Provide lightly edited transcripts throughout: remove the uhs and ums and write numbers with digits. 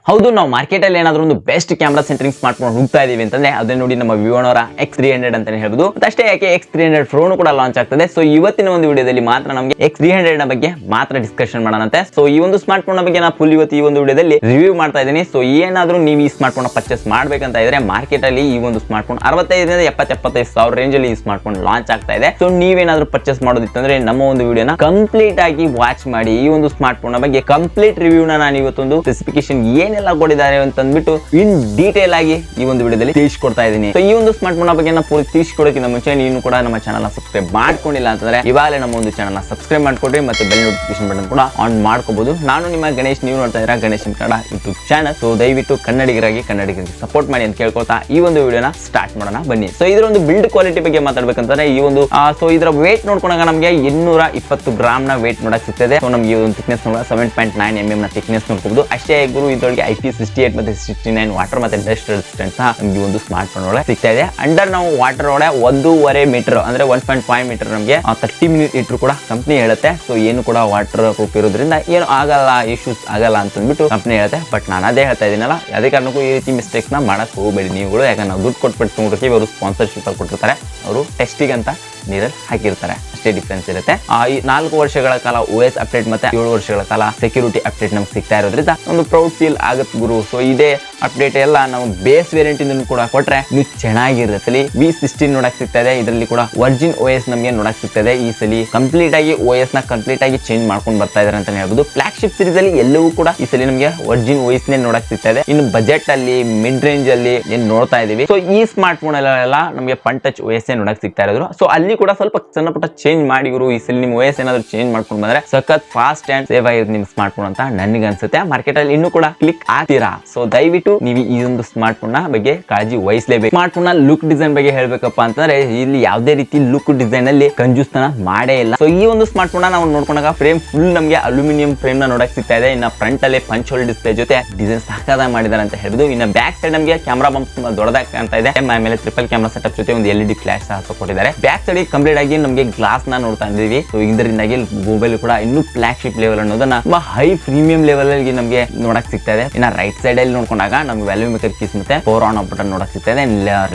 ಹೌದು, ನಾವು ಮಾರ್ಕೆಟ್ ಅಲ್ಲಿ ಏನಾದ್ರು ಒಂದು best camera centring smart phone ಹುಡುಕ್ತಾ ಇದೀವಿ ಅಂತಂದ್ರೆ ಅದನ್ನ ನೋಡಿ ನಮ್ಮ ವಿವೋನವರ X300 ಅಂತಾನೆ ಹೇಳ್ಬೋದು. ಅಷ್ಟೇ ಯಾಕೆ X300 ಫೋನ್ ಕೂಡ ಲಾಂಚ್ ಆಗ್ತದೆ. ಸೊ ಇವತ್ತಿನ ಒಂದು ವಿಡಿಯೋದಲ್ಲಿ ಮಾತ್ರ ನಮಗೆ X300 ನ ಬಗ್ಗೆ ಮಾತ್ರ ಡಿಸ್ಕಷನ್ ಮಾಡೋಣಂತೆ. ಸೊ ಈ ಒಂದು ಸ್ಮಾರ್ಟ್ ಫೋನ್ ಬಗ್ಗೆ ನಾನು ಫುಲ್ ಇವತ್ತು ಈ ಒಂದು ವಿಡಿಯೋದಲ್ಲಿ ರಿವ್ಯೂ ಮಾಡ್ತಾ ಇದ್ದೀನಿ. ಸೊ ಏನಾದ್ರೂ ನೀವು ಈ ಸ್ಮಾರ್ಟ್ ಫೋನ್ ಪರ್ಚೇಸ್ ಮಾಡ್ಬೇಕಂತ ಇದ್ರೆ ಮಾರ್ಕೆಟ್ ಅಲ್ಲಿ ಈ ಒಂದು ಸ್ಮಾರ್ಟ್ ಫೋನ್ 65 75 ಸಾವಿರ ರೇಂಜ್ ಅಲ್ಲಿ ಈ ಸ್ಮಾರ್ಟ್ ಫೋನ್ ಲಾಂಚ್ ಆಗ್ತಾ ಇದೆ. ಸೊ ನೀವೇನಾದ್ರೂ ಪರ್ಚೇಸ್ ಮಾಡೋದಿತ್ತಂದ್ರೆ ನಮ್ಮ ಒಂದು ವಿಡಿಯೋನ ಕಂಪ್ಲೀಟ್ ಆಗಿ ವಾಚ್ ಮಾಡಿ. ಈ ಒಂದು ಸ್ಮಾರ್ಟ್ ಫೋನ್ ಬಗ್ಗೆ ಕಂಪ್ಲೀಟ್ ರಿವ್ಯೂನ ನಾನು ಇವತ್ತೊಂದು ಸ್ಪೆಸಿಫಿಕೇಶನ್ ಏನೆಲ್ಲ ಕೊಟ್ಟಿದ್ದಾರೆ ಅಂತ ಅಂದ್ಬಿಟ್ಟು ಇನ್ ಡೀಟೇಲ್ ಆಗಿ ಈ ಒಂದು ವಿಡಿಯೋದಲ್ಲಿ ತಿಳಿಸ್ಕೊಡ್ತಾ ಇದ್ದೀನಿ. ಸೊ ಈ ಒಂದು ಸ್ಮಾರ್ಟ್ ಫೋನ್ ಬಗ್ಗೆ ನಾವು ತಿಳಿಸ್ಕೊಡೋಕ್ಕಿಂತ ಮುಂಚೆ ನೀವು ಕೂಡ ನಮ್ಮ ಚಾನಲ್ ಸಬ್ಸ್ಕ್ರೈಬ್ ಮಾಡ್ಕೊಂಡಿಲ್ಲ ಅಂತಂದ್ರೆ ಇವಾಗಲೇ ನಮ್ಮ ಒಂದು ಚಾನಲ್ ಸಬ್ಸ್ಕ್ರೈಬ್ ಮಾಡ್ಕೊಡ್ರಿ ಮತ್ತೆ ಬೆಲ್ ನೋಟಿಫಿಕೇಶನ್ ಬಟನ್ ಕೂಡ ಆನ್ ಮಾಡ್ಕೋಬಹುದು. ನಾನು ನಿಮ್ಮ ಗಣೇಶ್, ನೀವು ನೋಡ್ತಾ ಇದ್ದೀರಾ Ganesh Kannada YouTube channel. So ದಯವಿಟ್ಟು ಕನ್ನಡಿಗರಿಗೆ ಸಪೋರ್ಟ್ ಮಾಡಿ ಅಂತ ಕೇಳ್ಕೊಳ್ತಾ ಈ ಒಂದು ವಿಡಿಯೋನ ಸ್ಟಾರ್ಟ್ ಮಾಡೋಣ ಬನ್ನಿ. ಸೊ ಇದರ ಒಂದು ಬಿಲ್ಡ್ ಕ್ವಾಲಿಟಿ ಬಗ್ಗೆ ಮಾತಾಡ್ಬೇಕಂತಂದ್ರೆ ಈ ಒಂದು ಸೊ ಇದರ ವೇಟ್ ನೋಡ್ಕೊಂಡಾಗ ನಮಗೆ 220 ಗ್ರಾಮ್ ನ ವೇಟ್ ನೋಡಕ್ ಸಿಗ್ತದೆ. ಸೊ ನಮಗೆ ಒಂದು ಥಿಕ್ನೆಸ್ 7.9 mm ನ ಥಿಕ್ನೆಸ್ ನೋಡ್ಕೋಬಹುದು. ಅಷ್ಟೇ ಗುರು ಇದರೊಳಗೆ IP68 ಮತ್ತೆ 69 ವಾಟರ್ ಮತ್ತೆ ಡಸ್ಟ್ ರೆಸಿಸ್ಟೆಂಟ್ ಸಹ ನಮಗೆ ಒಂದು ಸ್ಮಾರ್ಟ್ ಫೋನ್ ಒಳಗೆ ಸಿಗ್ತಾ ಇದೆ. ಅಂಡರ್ ನಾವು ವಾಟರ್ ಒಳಗೆ 1.5 ಮೀಟರ್ ಅಂದ್ರೆ 1.5 ಮೀಟರ್ ನಮಗೆ 30 ಮಿನಿಟ್ ಇಟ್ಟರು ಕೂಡ ಕಂಪ್ನಿ ಹೇಳುತ್ತೆ. ಸೊ ಏನು ಕೂಡ ವಾಟರ್ ಪ್ರೂಫ್ ಇರೋದ್ರಿಂದ ಏನು ಆಗಲ್ಲ, ಇಶ್ಯೂಸ್ ಆಗಲ್ಲ ಅಂತ ಅಂದ್ಬಿಟ್ಟು ಕಂಪ್ನಿ ಹೇಳುತ್ತೆ. ಬಟ್ ನಾನು ಅದೇ ಹೇಳ್ತಾ ಇದೀನಲ್ಲ, ಯಾವುದೇ ಕಾರಣಕ್ಕೂ ಈ ರೀತಿ ಮಿಸ್ಟೇಕ್ಸ್ ನ ಮಾಡಕ್ ಹೋಗಬೇಡಿ ನೀವುಗಳು. ಯಾಕಂದ್ರೆ ನಾವು ದುಡ್ಡು ಕೊಟ್ಬಿಟ್ಟು ನೋಡ್ತೀವಿ, ಅವರು ಸ್ಪಾನ್ಸರ್ಶಿಪ್ ಅಲ್ಲಿ ಕೊಟ್ಟಿರ್ತಾರೆ, ಅವರು ಟೆಸ್ಟಿಗೆ ಅಂತ ನೀರಲ್ಲಿ ಹಾಕಿರ್ತಾರೆ, ಅಷ್ಟೇ ಡಿಫ್ರೆನ್ಸ್ ಇರುತ್ತೆ. ಈ 4 ವರ್ಷಗಳ ಕಾಲ OS ಅಪ್ಡೇಟ್ ಮತ್ತೆ 7 ವರ್ಷಗಳ ಕಾಲ ಸೆಕ್ಯೂರಿಟಿ ಅಪ್ಡೇಟ್ ನಮ್ಗೆ ಸಿಗ್ತಾ ಇರೋದ್ರಿಂದ ಒಂದು ಪ್ರೌಡ್ ಫೀಲ್ ಆಗುತ್ತೆ ಗುರು. ಸೊ ಇದೇ ಅಪ್ಡೇಟ್ ಎಲ್ಲ ನಾವು ಬೇಸ್ ವೇರಿಯಂಟ್ ಇಂದ ಕೂಡ ಕೊಟ್ರೆ ನೀವು ಚೆನ್ನಾಗಿರುತ್ತೆ. V16 ನೋಡಕ್ ಸಿಗ್ತಾ ಇದೆ. ಇದರಲ್ಲಿ ಕೂಡ ವರ್ಜಿನ್ OS ನಮಗೆ ನೋಡಕ್ ಸಿಗ್ತದೆ. ಈ ಸಲ ಕಂಪ್ಲೀಟ್ ಆಗಿ OS ನ ಕಂಪ್ಲೀಟ್ ಆಗಿ ಚೇಂಜ್ ಮಾಡ್ಕೊಂಡು ಬರ್ತಾ ಇದಾರೆ ಅಂತ ಹೇಳ್ಬೋದು. ಫ್ಲಾಗ್ಶಿಪ್ ಸೀರೀಸ್ ಅಲ್ಲಿ ಎಲ್ಲವೂ ಕೂಡ ಈ ಸಲ ನಮಗೆ ವರ್ಜಿನ್ OS ನೇ ನೋಡಕ್ ಸಿಗ್ತಾ ಇದೆ. ಇನ್ನು ಬಜೆಟ್ ಅಲ್ಲಿ ಮಿಡ್ ರೇಂಜ್ ಅಲ್ಲಿ ಏನ್ ನೋಡ್ತಾ ಇದೀವಿ. ಸೊ ಈ ಸ್ಮಾರ್ಟ್ ಫೋನ್ ಎಲ್ಲ ನಮಗೆ ಪನ್ ಟಚ್ OS ನೋಡಕ್ ಸಿಗ್ತಾ ಇರೋದು. ಸೊ ಅಲ್ಲಿ ಕೂಡ ಸ್ವಲ್ಪ ಸಣ್ಣ ಪುಟ್ಟ ಚೇಂಜ್ ಮಾಡಿ ಗುರು. ಈ ಸಲ ನಿಮ್ಮ OS ಏನಾದ್ರು ಚೇಂಜ್ ಮಾಡ್ಕೊಂಡು ಬಂದ್ರೆ ಸಖತ್ ಫಾಸ್ಟ್ ಅಂಡ್ ಸೇಫ್ ಆಗಿರುತ್ತೆ ನಿಮ್ಮ ಸ್ಮಾರ್ಟ್ ಫೋನ್ ಅಂತ ನನಗೆ ಅನ್ಸುತ್ತೆ. ಮಾರ್ಕೆಟ್ ಅಲ್ಲಿ ಇನ್ನೂ ಕೂಡ ಕ್ಲಿಕ್ ಆಗ್ತೀರಾ. ಸೊ ದಯವಿಟ್ಟು ನೀವು ಈ ಒಂದು ಸ್ಮಾರ್ಟ್ ಫೋನ್ ಬಗ್ಗೆ ಕಾಳಜಿ ವಹಿಸಲೇಬೇಕು. ಸ್ಮಾರ್ಟ್ ಫೋನ್ ಲುಕ್ ಡಿಸೈನ್ ಬಗ್ಗೆ ಹೇಳ್ಬೇಕಪ್ಪ ಅಂತಂದ್ರೆ ಇಲ್ಲಿ ಯಾವುದೇ ರೀತಿ ಲುಕ್ ಡಿಸೈನ್ ಅಲ್ಲಿ ಕಂಜೂಸ್ತನ ಮಾಡೇ ಇಲ್ಲ. ಸೊ ಈ ಒಂದು ಸ್ಮಾರ್ಟ್ ಫೋನ್ ನಾವು ನೋಡ್ಕೊಂಡಾಗ ಫ್ರೇಮ್ ಫುಲ್ ನಮಗೆ ಅಲ್ಯೂಮಿನಿಯಂ ಫ್ರೇಮ್ ನ ನೋಡಕ್ ಸಿಗ್ತಾ ಇದೆ. ಇನ್ನ ಫ್ರಂಟ್ ಅಲ್ಲಿ ಪಂಚ್ ಹೋಲ್ ಡಿಸ್ಪ್ಲೇ ಜೊತೆ ಡಿಸೈನ್ ಸಾಕಾಗಿ ಮಾಡಿದಾರೆ ಅಂತ ಹೇಳ್ಬೋದು. ಇನ್ನ ಬ್ಯಾಕ್ ಸೈಡ್ ನಮಗೆ ಕ್ಯಾಮ್ರಾ ಬಂಪ್ ತುಂಬಾ ದೊಡ್ಡದಾಗಿ ಕಾಣ್ತಾ ಇದೆ. ಆಮೇಲೆ ಟ್ರಿಪಲ್ ಕ್ಯಾಮ್ರಾ ಸೆಟಪ್ ಜೊತೆ ಒಂದು LED ಫ್ಲಾಶ್ ಸಹ ಕೊಟ್ಟಿದ್ದಾರೆ. ಬ್ಯಾಕ್ ಸೈಡ್ ಕಂಪ್ಲೀಟ್ ಆಗಿ ನಮಗೆ ಗ್ಲಾಸ್ ನ ನೋಡ್ತಾ ಇದ್ದೀವಿ. ಸೊ ಇದರಿಂದಾಗಿ ಮೊಬೈಲ್ ಕೂಡ ಇನ್ನೂ ಫ್ಲಾಗ್ಶಿಪ್ ಲೆವೆಲ್ ಅನ್ನೋದನ್ನ ತುಂಬಾ ಹೈ ಪ್ರೀಮಿಯಂ ಲೆವೆಲ್ ಅಲ್ಲಿ ನಮಗೆ ನೋಡಕ್ ಸಿಗ್ತಾ ಇದೆ. ಇನ್ನ ರೈಟ್ ಸೈಡ್ ಅಲ್ಲಿ ನೋಡ್ಕೊಂಡಾಗ ನಮ್ಗೆ ವ್ಯಾಲ್ಯೂ ಮೇಕರ್ ಕೀಸ್ ಮತ್ತೆ ಪವರ್ ಆನ್ ಆಫ್ ಬಟನ್ ನೋಡಕ್ ಸಿಗ್ತಾ ಇದೆ.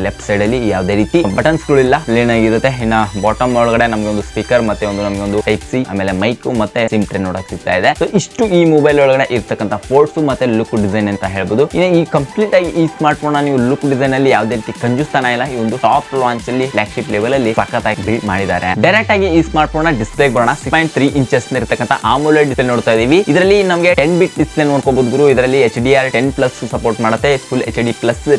ಲೆಫ್ಟ್ ಸೈಡ್ ಅಲ್ಲಿ ಯಾವುದೇ ರೀತಿ ಬಟನ್ಸ್ ಗಳಿಲ್ಲ, ಪ್ಲೇನ್ ಆಗಿರುತ್ತೆ. ಇನ್ನ ಬಾಟಮ್ ಒಳಗಡೆ ನಮ್ಗೆ ಒಂದು ಸ್ಪೀಕರ್ ಮತ್ತೆ ನಮ್ಗೆ ಒಂದು ಟೈಪ್ ಸಿ ಆಮೇಲೆ ಮೈಕ್ ಮತ್ತೆ ಸಿಮ್ ಟ್ರೇ ನೋಡಕ್ ಸಿಗ್ತಾ ಇದೆ. ಸೊ ಇಷ್ಟು ಈ ಮೊಬೈಲ್ ಒಳಗಡೆ ಇರ್ತಕ್ಕಂಥ ಫೋರ್ಟ್ಸ್ ಮತ್ತೆ ಲುಕ್ ಡಿಸೈನ್ ಅಂತ ಹೇಳ್ಬೋದು. ಇನ್ನು ಈ ಕಂಪ್ಲೀಟ್ ಆಗಿ ಈ ಸ್ಮಾರ್ಟ್ ಫೋನ್ ನೀವು ಲುಕ್ ಡಿಸೈನ್ ಅಲ್ಲಿ ಯಾವುದೇ ರೀತಿ ಕಂಜೂಸ್ತಾನ ಇಲ್ಲ. ಈ ಒಂದು ಟಾಪ್ ಲಾಂಚ್ ಅಲ್ಲಿ ಫ್ಲಾಗ್ಶಿಪ್ ಲೆವೆಲ್ ಅಲ್ಲಿ ಸಖತ್ತಾಗಿ ಬಿಲ್ಡ್ ಮಾಡಿದ್ದಾರೆ. ಡೈರೆಕ್ಟ್ ಆಗಿ ಈ ಸ್ಮಾರ್ಟ್ ಫೋನ್ ಡಿಸ್ಪ್ಲೇ ಬರೋಣ. 6.3 ಇಂಚಸ್ ಇರತಕ್ಕಂಥ AMOLED ಡಿಸ್ಪ್ಲೇ ನೋಡ್ತಾ ಇದೀವಿ. ಇದರಲ್ಲಿ ನಮಗೆ 10 ಬಿಟ್ ಡಿಸ್ಪ್ಲೇ ನೋಡ್ಕೋಬಹುದು ಗುರು. ಇದರಲ್ಲಿ HDR10+ ಸಪೋರ್ಟ್ ಮಾಡುತ್ತೆ. ಫುಲ್ HD+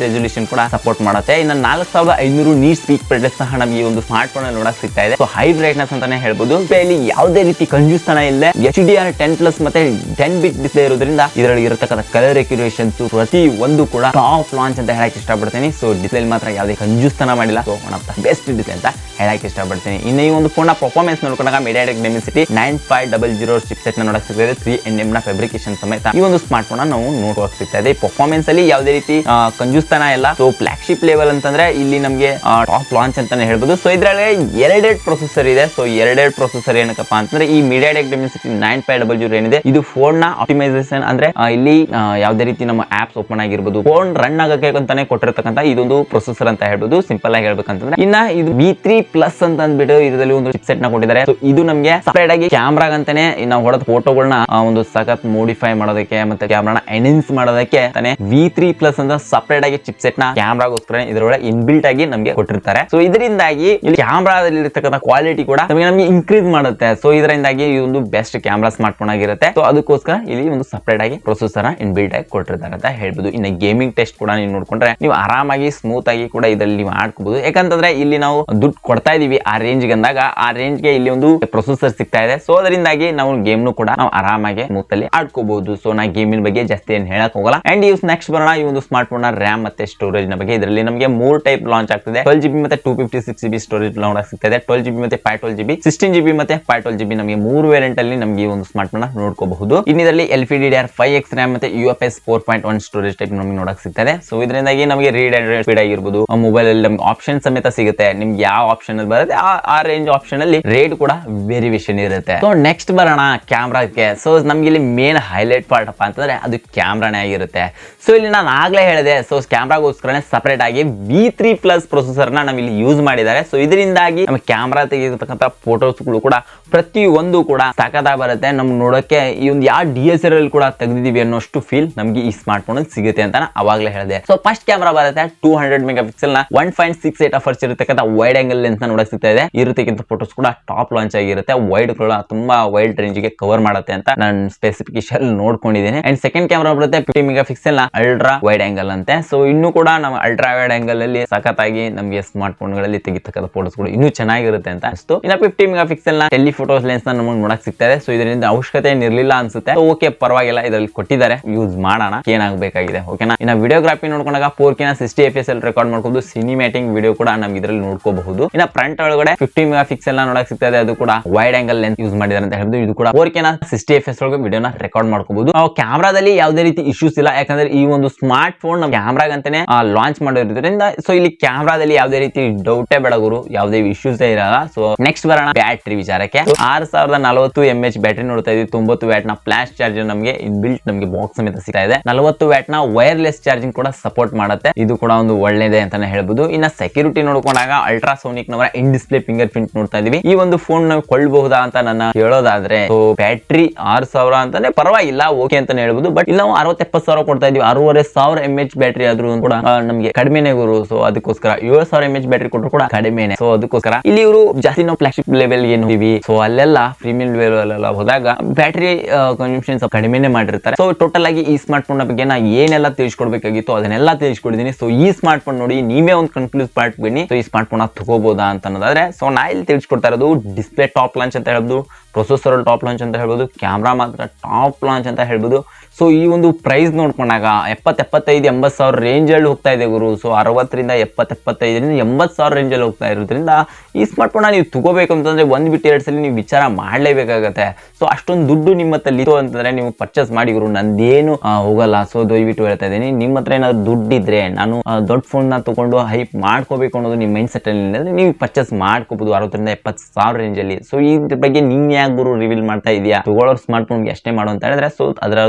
ರೆಸಲ್ಯೂಷನ್ ಕೂಡ ಸಪೋರ್ಟ್ ಮಾಡುತ್ತೆ. ಇನ್ನು 4500 ನೀಟ್ ಸ್ಪೀಕ್ ಬ್ರೈಟ್ನೆಸ್ ಸಹ ನಮಗೆ ಈ ಒಂದು ಸ್ಮಾರ್ಟ್ ಫೋನ್ ನೋಡಕ್ ಸಿಗ್ತಾ ಇದೆ. ಸೊ ಹೈ ಬ್ರೈಟ್ನೆಸ್ ಅಂತಾನೆ ಹೇಳ್ಬೋದು. ಇಲ್ಲಿ ಯಾವುದೇ ರೀತಿ ಕಂಜೂಸ್ತನ ಇಲ್ಲ. HDR10+ ಮತ್ತೆ 10 ಬಿಟ್ ಡಿಸ್ಪ್ಲೇ ಇರೋದ್ರಿಂದ ಇದರಲ್ಲಿ ಇರತಕ್ಕಂಥ ಕಲರ್ ಎಕ್ಯುರೇಷನ್ಸ್ ಪ್ರತಿ ಒಂದು ಕೂಡ ಟಾಪ್ ಲಾಂಚ್ ಅಂತ ಹೇಳಕ್ ಇಷ್ಟಪಡ್ತೀನಿ. ಸೊ ಡಿಸ್ಪ್ಲೇ ಮಾತ್ರ ಯಾವುದೇ ಕಂಜೂಸ್ತನ ಮಾಡಿಲ್ಲ. So one of the best display ಅಂತ ಹೇಳಕ್ ಇಷ್ಟಪಡ್ತೀನಿ. ಇನ್ನು ಈ ಒಂದು ಫೋನ್ ಪರ್ಫಾರ್ಮೆನ್ಸ್ ನೋಡ್ಕೊಂಡಾಗ MediaTek Dimensity 9500 ಚಿಪ್ಸೆಟ್ ನ ನೋಡಕ್ ಸಿಗ್ತದೆ. 3nm ನ ಫ್ಯಾಬ್ರಿಕೇಶನ್ ಸಮೇತ ಈ ಒಂದು ಸ್ಮಾರ್ಟ್ ಫೋನ್ ನಾವು ನೋಡಕ್ ಸಿಗ್ತಾ ಇದೆ. ಪರ್ಫಾರ್ಮೆನ್ಸ್ ಅಲ್ಲಿ ಯಾವುದೇ ರೀತಿ ಕಂಜೂಸ್ತನ ಇಲ್ಲ. ಸೊ ಫ್ಲಾಗ್ಶಿಪ್ ಲೆವೆಲ್ ಅಂತಂದ್ರೆ ಇಲ್ಲಿ ನಮಗೆ ಟಾಪ್ ಲಾಂಚ್ ಅಂತಾನೆ ಹೇಳ್ಬೋದು. ಸೊ ಇದ್ರಲ್ಲಿ 2 ಪ್ರೊಸೆಸರ್ ಇದೆ. ಸೊ 2 ಪ್ರೊಸೆಸರ್ ಏನಕ್ಕಪ್ಪ ಅಂತಂದ್ರೆ ಈ MediaTek Dimensity 9500 ಏನಿದೆ ಇದು ಫೋನ್ ನ ಆಪ್ಟಿಮೈಸೇಷನ್ ಅಂದ್ರೆ ಇಲ್ಲಿ ಯಾವುದೇ ರೀತಿ ನಮ್ಮ ಆಪ್ಸ್ ಓಪನ್ ಆಗಿರ್ಬೋದು, ಫೋನ್ ರನ್ ಆಗಕ್ಕೆ ಅಂತಾನೆ ಕೊಟ್ಟಿರ್ತಕ್ಕಂಥ ಇದೊಂದು ಪ್ರೊಸೆಸರ್ ಅಂತ ಹೇಳ್ಬೋದು. ಸಿಂಪಲ್ ಆಗಿ ಹೇಳ್ಬೇಕಂತಂದ್ರೆ ಇನ್ನ ಇದು V3+ ಅಂತ ಅಂದ್ಬಿಟ್ಟು ಇದರಲ್ಲಿ ಒಂದು ಚಿಪ್ಸೆಟ್ ನ ಕೊಟ್ಟಿದ್ದಾರೆ. ಸೊ ಇದು ನಮಗೆ ಸಪರೇಟ್ ಆಗಿ ಕ್ಯಾಮ್ರಾ ಅಂತಾನೆ ನಾವು ಹೊಡೆದ ಫೋಟೋಗಳನ್ನ ಒಂದು ಸಖತ್ ಮೋಡಿಫೈ ಮಾಡೋದಕ್ಕೆ ಮತ್ತೆ ಕ್ಯಾಮ್ರಾನ ಎನ್ಹಾನ್ಸ್ ಮಾಡೋದಕ್ಕೆ ಅಂತಾನೆ V3+ ಅಂತ ಸಪರೇಟ್ ಆಗಿ ಚಿಪ್ಸೆಟ್ ನ ಕ್ಯಾಮ್ರಾಗೋಸ್ಕರ ಇದರೊಳಗೆ ಇನ್ಬಿಲ್ಟ್ ಆಗಿ ನಮಗೆ ಕೊಟ್ಟಿರ್ತಾರೆ. ಸೊ ಇದರಿಂದಾಗಿ ಇಲ್ಲಿ ಕ್ಯಾಮ್ರಾದಲ್ಲಿ ಇರತಕ್ಕಂಥ ಕ್ವಾಲಿಟಿ ಕೂಡ ನಮಗೆ ಇನ್ಕ್ರೀಸ್ ಮಾಡುತ್ತೆ. ಸೊ ಇದರಿಂದಾಗಿ ಈ ಒಂದು ಬೆಸ್ಟ್ ಕ್ಯಾಮ್ರಾ ಸ್ಮಾರ್ಟ್ ಫೋನ್ ಆಗಿರುತ್ತೆ. ಸೊ ಅದಕ್ಕೋಸ್ಕರ ಇಲ್ಲಿ ಒಂದು ಸಪರೇಟ್ ಆಗಿ ಪ್ರೊಸೆಸರ್ ಇನ್ಬಿಲ್ಟ್ ಆಗಿ ಕೊಟ್ಟಿರ್ತಾರೆ ಅಂತ ಹೇಳ್ಬೋದು. ಇನ್ನು ಗೇಮಿಂಗ್ ಟೆಸ್ಟ್ ಕೂಡ ನೀವು ನೋಡ್ಕೊಂಡ್ರೆ ನೀವು ಆರಾಮಾಗಿ ಸ್ಮೂತ್ ಆಗಿ ಕೂಡ ಇದರಲ್ಲಿ ನೀವು ಆಡ್ಕೋಬಹುದು. ಯಾಕಂತಂದ್ರೆ ಇಲ್ಲಿ ನಾವು ದುಡ್ಡು ಕೊಡ್ತಾ ಇದೀವಿ ಆ ರೇಂಜ್ ಅಂದಾಗ ಆ ರೇಂಜ್ ಗೆ ಇಲ್ಲಿ ಒಂದು ಪ್ರೊಸೆಸರ್ ಸಿಗ್ತಾ ಇದೆ. ಸೊ ಅದರಿಂದಾಗಿ ನಾವು ಗೇಮ್ ಕೂಡ ನಾವು ಆರಾಮಾಗಿ ಸ್ಮೂತ್ ಅಲ್ಲಿ ಆಡ್ಕೋಬಹುದು. ಸೊ ನಾ ಗೇಮಿನ ಬಗ್ಗೆ ಜಾಸ್ತಿ ಏನ್ ಹೇಳಕ್ ಹೋಗಲ್ಲ. ಅಂಡ್ ಇವ್ಸ್ ನೆಕ್ಸ್ಟ್ ನೆಕ್ಸ್ಟ್ ಬರೋಣ ಈ ಒಂದು ಸ್ಮಾರ್ಟ್ ಫೋನ್ ನ ರ್ಯಾಮ್ ಮತ್ತೆ ಸ್ಟೋರೇಜ್ ನ ಬಗ್ಗೆ. ಇದರಲ್ಲಿ ನಮಗೆ 3 ಟೈಪ್ ಲಾಂಚ್ ಆಗ್ತಿದೆ. 12GB ಮತ್ತೆ 256GB ಸ್ಟೋರೇಜ್ ಲಾಂಚ್ ಸಿಗ್ತದೆ. 12GB ಮತ್ತೆ 512GB, 16GB ಮತ್ತೆ 512GB ನಮಗೆ 3 ವೇರಿಯಂಟ್ ಅಲ್ಲಿ ನಮಗೆ ಈ ಒಂದು ಸ್ಮಾರ್ಟ್ ಫೋನ್ ನ ನೋಡ್ಕೋಬಹುದು. ಇದರಲ್ಲಿ LPDDR5X RAM ಮತ್ತೆ UFS 4.1 ಸ್ಟೋರೇಜ್ ಟೈಪ್ ನಮಗೆ ನೋಡಕ್ ಸಿಗ್ತದೆ. ಸೊ ಇದರಿಂದಾಗಿ ನಮಗೆ ರೀಡ್ ಅಂಡ್ ರೈಟ್ ಸ್ಪೀಡ್ ಆಗಿರ್ಬೋದು, ಮೊಬೈಲ್ ಅಲ್ಲಿ ನಮಗೆ ಆಪ್ಷನ್ ಸಮೇತ ಸಿಗುತ್ತೆ. ನಿಮ್ಗೆ ಯಾವ ಆಪ್ಷನ್ ಬರುತ್ತೆ ಆ ರೇಂಜ್ ಆಪ್ಷನ್ ಅಲ್ಲಿ ರೇಟ್ ಕೂಡ ವೇರಿಯೇಷನ್ ಇರುತ್ತೆ. ಸೊ ನೆಕ್ಸ್ಟ್ ಬರೋಣ ಕ್ಯಾಮ್ರಾಕ್ಕೆ. ಸೊ ನಮ್ಗೆ ಇಲ್ಲಿ ಮೇನ್ ಹೈಲೈಟ್ ಪಾರ್ಟ್ ಅಪ್ಪ ಅಂತಂದ್ರೆ ಅದು ಕ್ಯಾಮ್ರಾನೇ ಆಗಿರುತ್ತೆ. ಸೊ ಇಲ್ಲಿ ನಾನು ಆಗ್ಲೇ ಹೇಳಿದೆ, ಸೊ ಕ್ಯಾಮ್ರಾಗೋಸ್ಕರನೇ ಸಪರೇಟ್ ಆಗಿ V3+ ಪ್ರೊಸೆಸರ್ ನ ನಾವು ಇಲ್ಲಿ ಯೂಸ್ ಮಾಡಿದ್ದಾರೆ. ಸೊ ಇದರಿಂದಾಗಿ ನಮ್ಮ ಕ್ಯಾಮ್ರಾ ತೆಗೆಯತಕ್ಕಂತ ಫೋಟೋಸ್ಗಳು ಕೂಡ ಪ್ರತಿಯೊಂದು ಕೂಡ ಸಖತ್ತಾಗಿ ಬರುತ್ತೆ. ನಮ್ಗೆ ನೋಡೋಕೆ ಈ ಒಂದು ಯಾವ DSLR ಕೂಡ ತೆಗೆದಿದೀವಿ ಅನ್ನೋಷ್ಟು ಫೀಲ್ ನಮ್ಗೆ ಈ ಸ್ಮಾರ್ಟ್ ಫೋನ್ ಸಿಗುತ್ತೆ ಅಂತ ಅವಾಗಲೇ ಹೇಳಿದೆ. ಸೊ ಫಸ್ಟ್ ಕ್ಯಾಮ್ರಾ ಬರುತ್ತೆ 200 ಮೆಗಾಪಿಕ್ಸೆಲ್ ನ 1.68 ಅಫರ್ಸ್ ಇರತಕ್ಕಂತ ವೈಡ್ ಆಂಗಲ್ ಲೆನ್ಸ್ ನ ನೋಡಕ್ ಸಿಗ್ತಾ ಇದೆ. ಇರತಕ್ಕಂತ ಫೋಟೋಸ್ ಕೂಡ ಟಾಪ್ ಲಾಂಚ್ ಆಗಿರುತ್ತೆ. ವೈಡ್ ಕೂಡ ತುಂಬಾ ವೈಡ್ ರೇಂಜ್ ಗೆ ಕವರ್ ಮಾಡುತ್ತೆ ಅಂತ ನಾನು ಸ್ಪೆಸಿಫಿಕೇಶನ್ ನೋಡ್ಕೊಂಡಿದ್ದೀನಿ. ಅಂಡ್ ಸೆಕೆಂಡ್ ಕ್ಯಾಮ್ರಾ ಬರುತ್ತೆ 50 ಮೆಗಾಪಿಕ್ಸೆಲ್ ನ ಅಲ್ಟ್ರಾ ವೈಡ್ ಆಂಗಲ್ ಅಂತೆ. ಸೊ ಇನ್ನು ಕೂಡ ನಾವು ಅಲ್ಟ್ರಾ ವೈಡ್ ಆಂಗಲ್ ಅಲ್ಲಿ ಸಖತ್ತಾಗಿ ನಮಗೆ ಸ್ಮಾರ್ಟ್ ಫೋನ್ ಗಳಲ್ಲಿ ತೆಗಿತಕ್ಕಂಥ ಫೋಟೋಸ್ ಕೂಡ ಇನ್ನೂ ಚೆನ್ನಾಗಿರುತ್ತೆ ಅಂತ ಅನಿಸ್ತು. ಇನ್ನು 50 ಮೆಗಾಪಿಕ್ಸೆಲ್ ನ ಟೆಲಿಫೋಟೋಸ್ ಲೆನ್ಸ್ ನ ನಮಗೆ ನೋಡಕ್ ಸಿಗ್ತಾ ಇದೆ. ಸೊ ಇದರಿಂದ ಅವಶ್ಯಕತೆ ಏನಿರಲಿಲ್ಲ ಅನ್ಸುತ್ತೆ. ಓಕೆ, ಪರವಾಗಿಲ್ಲ, ಇದರಲ್ಲಿ ಕೊಟ್ಟಿದ್ದಾರೆ, ಯೂಸ್ ಮಾಡೋಣ, ಏನಾಗಬೇಕಾಗಿದೆ. ಓಕೆನಾ. ಇನ್ನು ವಿಡಿಯೋಗ್ರಾಫಿ ನೋಡ್ಕೊಂಡಾಗ 4K 60 FPS ಅಲ್ಲಿ ರೆಕಾರ್ಡ್ ಮಾಡ್ಕೊಂಡು ಸಿನಿಮ್ಯಾಟಿಕ್ ವಿಡಿಯೋ ಕೂಡ ನಮ್ಗೆ ಇದರಲ್ಲಿ ನೋಡ್ಕೋಬಹುದು. ಇನ್ನು ಫ್ರಂಟ್ ಒಳಗಡೆ 50 ಮೆಗಾಪಿಕ್ಸೆಲ್ ನ ನೋಡಕ್ ಸಿಗ್ತಾ ಇದೆ. ಅದು ಕೂಡ ವೈಡ್ ಆಂಗಲ್ ಲೆನ್ಸ್ ಯೂಸ್ ಮಾಡಿದ್ದಾರೆ ಅಂತ ಹೇಳಿದ್ರು. ಇದು ಕೂಡ 4K 60 FPS ಒಳಗೆ ವಿಡಿಯೋನ ರೆಕಾರ್ಡ್ ಮಾಡ್ಕೋಬಹುದು. ಕ್ಯಾಮ್ರಾದಲ್ಲಿ ಯಾವುದೇ ರೀತಿ ಇಶ್ಯೂಸ್ ಇಲ್ಲ, ಯಾಕಂದ್ರೆ ಈ ಒಂದು ಸ್ಮಾರ್ಟ್ ಫೋನ್ ನಮ್ಮ ಕ್ಯಾಮ್ರಾಗಂತಾನೆ ಲಾಂಚ್ ಮಾಡಿರೋದ್ರಿಂದ ಸೊ ಇಲ್ಲಿ ಕ್ಯಾಮ್ರಾದಲ್ಲಿ ಯಾವುದೇ ರೀತಿ ಡೌಟೇ ಬೇಡ ಗುರು, ಯಾವುದೇ ಇಶ್ಯೂಸ್ ಇರಲ್ಲ. ಸೊ ನೆಕ್ಸ್ಟ್ ಬರೋಣ ಬ್ಯಾಟ್ರಿ ವಿಚಾರಕ್ಕೆ. 6040 mAh ಬ್ಯಾಟ್ರಿ ನೋಡ್ತಾ ಇದೀವಿ. 90 ವ್ಯಾಟ್ ನ ಫ್ಲಾಶ್ ಚಾರ್ಜರ್ ನಮಗೆ ಇನ್ಬಿಲ್ಟ್ ನಮಗೆ ಬಾಕ್ಸ್ ಸಮೇತ ಸಿಗ್ತಾ ಇದೆ. 40 ವ್ಯಾಟ್ ನ ವೈರ್ಲೆಸ್ ಚಾರ್ಜಿಂಗ್ ಕೂಡ ಸಪೋರ್ಟ್ ಮಾಡುತ್ತೆ. ಇದು ಕೂಡ ಒಂದು ಒಳ್ಳೆಯದೇ ಅಂತಾನೆ ಹೇಳ್ಬೋದು. ಇನ್ನ ಸೆಕ್ಯೂರಿಟಿ ನೋಡ್ಕೊಂಡಾಗ ಅಲ್ಟ್ರಾಸೋನಿಕ್ ನವರ ಇನ್ ಡಿಸ್ಪ್ಲೇ ಫಿಂಗರ್ ಪ್ರಿಂಟ್ ನೋಡ್ತಾ ಇದೀವಿ. ಈ ಒಂದು ಫೋನ್ ನಾವು ಕೊಳ್ಳಬಹುದಾ ಅಂತ ನನ್ನ ಹೇಳೋದಾದ್ರೆ, ಬ್ಯಾಟ್ರಿ 6000 ಅಂತಾನೆ ಪರವಾಗಿಲ್ಲ, ಓಕೆ ಅಂತಾನೆ ಹೇಳ್ಬೋದು. ಬಟ್ ಇಲ್ಲ ನಾವು 60-70,000 ಕೊಡ್ತಾ ಇದೀವಿ. 6500 mAh ಬ್ಯಾಟ್ರಿ ಆದ್ರೂ ಕೂಡ ನಮಗೆ ಕಡಿಮೆನೆ ಗುರು. ಸೊ ಅದಕ್ಕೋಸ್ಕರ 7000 mAh ಬ್ಯಾಟ್ರಿ ಕೊಟ್ಟರು ಕೂಡ ಕಡಿಮೆನೆ. ಸೊ ಅದಕ್ಕೋಸ್ಕರ ಇಲ್ಲಿ ಇವರು ಜಾಸ್ತಿ ನಾವು ಫ್ಲಾಗ್ಶಿಪ್ ಲೆವೆಲ್ ಏನು ಸೊ ಅಲ್ಲೆಲ್ಲ ಪ್ರೀಮಿಯಂ ಲೆವೆಲ್ ಎಲ್ಲ ಹೋದಾಗ ಬ್ಯಾಟ್ರಿ ಕನ್ಸಂಪ್ಷನ್ ಕಡಿಮೆನೆ ಮಾಡಿರ್ತಾರೆ. ಸೊ ಟೋಟಲ್ ಆಗಿ ಈ ಸ್ಮಾರ್ಟ್ ಫೋನ್ ಬಗ್ಗೆ ನಾ ಏನೆಲ್ಲ ತಿಳಿಸ್ಕೊಡ್ಬೇಕಾಗಿತ್ತು ಅದನ್ನೆಲ್ಲ ತಿಳಿಸ್ಕೊಡಿದೀನಿ. ಸೊ ಈ ಸ್ಮಾರ್ಟ್ ಫೋನ್ ನೋಡಿ ನೀವೇ ಒಂದು ಕನ್ಕ್ಲೂಸ್ ಪಾರ್ಟ್ ಬನ್ನಿ. ಸೊ ಈ ಸ್ಮಾರ್ಟ್ ಫೋನ್ ತಗೋಬಹುದಾ ಅಂತ ಅನ್ನೋದಾದ್ರೆ, ಸೊ ನಾ ಇಲ್ಲಿ ತಿಳಿಸ್ಕೊಡ್ತಾ ಇರೋದು ಡಿಸ್ಪ್ಲೇ ಟಾಪ್ ಲಾಂಚ್ ಅಂತ ಹೇಳ್ಬೋದು, ಪ್ರೊಸೆಸರ್ ಟಾಪ್ ಲಾಂಚ್ ಅಂತ ಹೇಳ್ಬೋದು, ಕ್ಯಾಮ್ರಾ ಮಾತ್ರ ಟಾಪ್ ಲಾಂಚ್ ಅಂತ ಹೇಳ್ಬೋದು. ಸೊ ಈ ಒಂದು ಪ್ರೈಸ್ ನೋಡ್ಕೊಂಡಾಗ 70-80,000 ರೇಂಜ್ ಅಲ್ಲಿ ಹೋಗ್ತಾ ಇದೆ ಗುರು. ಸೊ 60ರಿಂದ 70-75ರಿಂದ 80,000 ರೇಂಜ್ ಅಲ್ಲಿ ಹೋಗ್ತಾ ಇರೋದ್ರಿಂದ ಈ ಸ್ಮಾರ್ಟ್ ಫೋನ್ ನೀವು ತಗೋಬೇಕು ಅಂತಂದ್ರೆ ಒಂದ್ ಬಿಟ್ಟು 2 ಸಲ ನೀವು ವಿಚಾರ ಮಾಡ್ಲೇಬೇಕಾಗತ್ತೆ. ಸೊ ಅಷ್ಟೊಂದು ದುಡ್ಡು ನಿಮ್ಮ ಹತ್ರ ಇತ್ತು ಅಂತಂದ್ರೆ ನೀವು ಪರ್ಚೇಸ್ ಮಾಡಿ ಗುರು, ನಂದೇನು ಹೋಗಲ್ಲ. ಸೊ ದಯವಿಟ್ಟು ಹೇಳ್ತಾ ಇದ್ದೀನಿ, ನಿಮ್ಮ ಹತ್ರ ಏನಾದ್ರು ದುಡ್ಡಿದ್ರೆ ನಾನು ದೊಡ್ಡ ಫೋನ್ ನ ತಗೊಂಡು ಹೈಪ್ ಮಾಡ್ಕೋಬೇಕು ಅನ್ನೋದು ನಿಮ್ಮ ಮೈಂಡ್ ಸೆಟ್ ಅಲ್ಲಿ ನೀವು ಪರ್ಚೇಸ್ ಮಾಡ್ಕೋಬಹುದು 60ರಿಂದ 70,000 ರೇಂಜ್ ಅಲ್ಲಿ. ಸೊ ಇದ್ರ ಬಗ್ಗೆ ನೀನ್ ಯಾಕೆ ಗುರು ರಿವೀಲ್ ಮಾಡ್ತಾ ಇದೀಯಾ, ತಗೊಳ್ಳೋರು ಸ್ಮಾರ್ಟ್ ಫೋನ್ಗೆ ಅಷ್ಟೇ ಮಾಡೋ ಅಂತ ಹೇಳಿದ್ರೆ, ಸೊ ಅದರ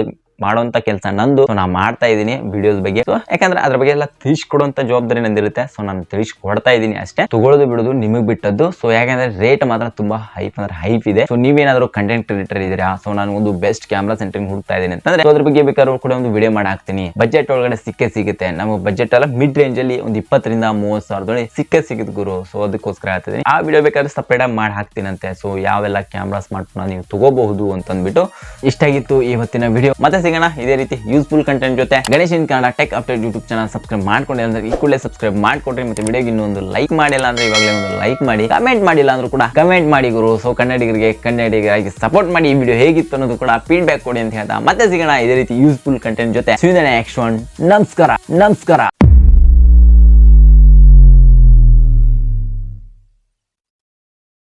ಮಾಡುವಂತ ಕೆಲಸ ನಂದು. ನಾ ಮಾಡ್ತಾ ಇದ್ದೀನಿ ವಿಡಿಯೋಸ್ ಬಗ್ಗೆ. ಸೊ ಯಾಕಂದ್ರೆ ಅದ್ರ ಬಗ್ಗೆ ಎಲ್ಲ ತಿಳಿಸ್ಕೊಡುವಂತ ಜವಾಬ್ದಾರಿ ನಂದಿರುತ್ತೆ. ಸೊ ನಾನು ತಿಳಿಸ್ಕೊಡ್ತಾ ಇದ್ದೀನಿ ಅಷ್ಟೇ, ತಗೊಳ್ಳೋದು ಬಿಡೋದು ನಿಮಗೆ ಬಿಟ್ಟದ್ದು. ಸೊ ಯಾಕಂದ್ರೆ ರೇಟ್ ಮಾತ್ರ ತುಂಬಾ ಹೈಪ್ ಅಂದ್ರೆ ಹೈಪ್ ಇದೆ. ಸೊ ನೀವೇನಾದ್ರೂ ಕಂಟೆಂಟ್ ಕ್ರಿಯೇಟರ್ ಇದ್ದೀರಾ, ಸೊ ನಾನು ಒಂದು ಬೆಸ್ಟ್ ಕ್ಯಾಮ್ರಾ ಸೆಂಟರಿಂಗ್ ಹುಡುಕ್ತಾ ಇದ್ದೀನಿ ಅಂತಂದ್ರೆ ಅದ್ರ ಬಗ್ಗೆ ಬೇಕಾದ್ರೂ ಕೂಡ ಒಂದು ವಿಡಿಯೋ ಮಾಡಿ ಹಾಕ್ತೀನಿ. ಬಜೆಟ್ ಒಳಗಡೆ ಸಿಗುತ್ತೆ. ನಮ್ಮ ಬಜೆಟ್ ಎಲ್ಲ ಮಿಡ್ ರೇಂಜ್ ಅಲ್ಲಿ ಒಂದು 20ರಿಂದ 30,000 ಸಿಗುತ್ತೆ ಗುರು. ಸೊ ಅದಕ್ಕೋಸ್ಕರ ಹೇಳ್ತಿದ್ದೀನಿ, ಆ ವಿಡಿಯೋ ಬೇಕಾದ್ರೆ ಸಪರೇಟ್ ಆಗಿ ಮಾಡಿ ಹಾಕ್ತೀನಂತೆ. ಸೊ ಯಾವೆಲ್ಲ ಕ್ಯಾಮ್ರಾ ಸ್ಮಾರ್ಟ್ ಫೋನ್ ನೀವು ತಗೋಬಹುದು ಅಂತಂದ್ಬಿಟ್ಟು ಇಷ್ಟ ಆಗಿತ್ತು ಇವತ್ತಿನ ವಿಡಿಯೋ. ಮತ್ತೆ ಸಿಗೋಣ ಇದೇ ರೀತಿ ಯೂಸ್ಫುಲ್ ಕಂಟೆಂಟ್ ಜೊತೆ. Ganesh in Kannada tech update YouTube channel subscribe ಮಾಡ್ಕೊಂಡಿಲ್ಲ ಅಂದ್ರೆ ಈ ಕೂಡಲೇ ಸಬ್ಸ್ಕ್ರೈಬ್ ಮಾಡ್ಕೊಡ್ರಿ. ಮತ್ತೆ ವಿಡಿಯೋಗೆ ಇನ್ನೊಂದು ಲೈಕ್ ಮಾಡಿಲ್ಲ ಅಂದ್ರೆ ಇವಾಗಲೇ ಒಂದು ಲೈಕ್ ಮಾಡಿ. ಕಮೆಂಟ್ ಮಾಡಿಲ್ಲ ಅಂದ್ರೂ ಕೂಡ ಕಮೆಂಟ್ ಮಾಡಿ ಗುರು. ಸೊ ಕನ್ನಡಿಗರಾಗಿ ಸಪೋರ್ಟ್ ಮಾಡಿ. ಈ ವಿಡಿಯೋ ಹೇಗಿತ್ತು ಅನ್ನೋದು ಕೂಡ ಫೀಡ್ಬ್ಯಾಕ್ ಕೊಡಿ ಅಂತ ಹೇಳ್ತಾ ಮತ್ತೆ ಸಿಗೋಣ ಇದೇ ರೀತಿ ಯೂಸ್ಫುಲ್ ಕಂಟೆಂಟ್ ಜೊತೆ. ನಮಸ್ಕಾರ.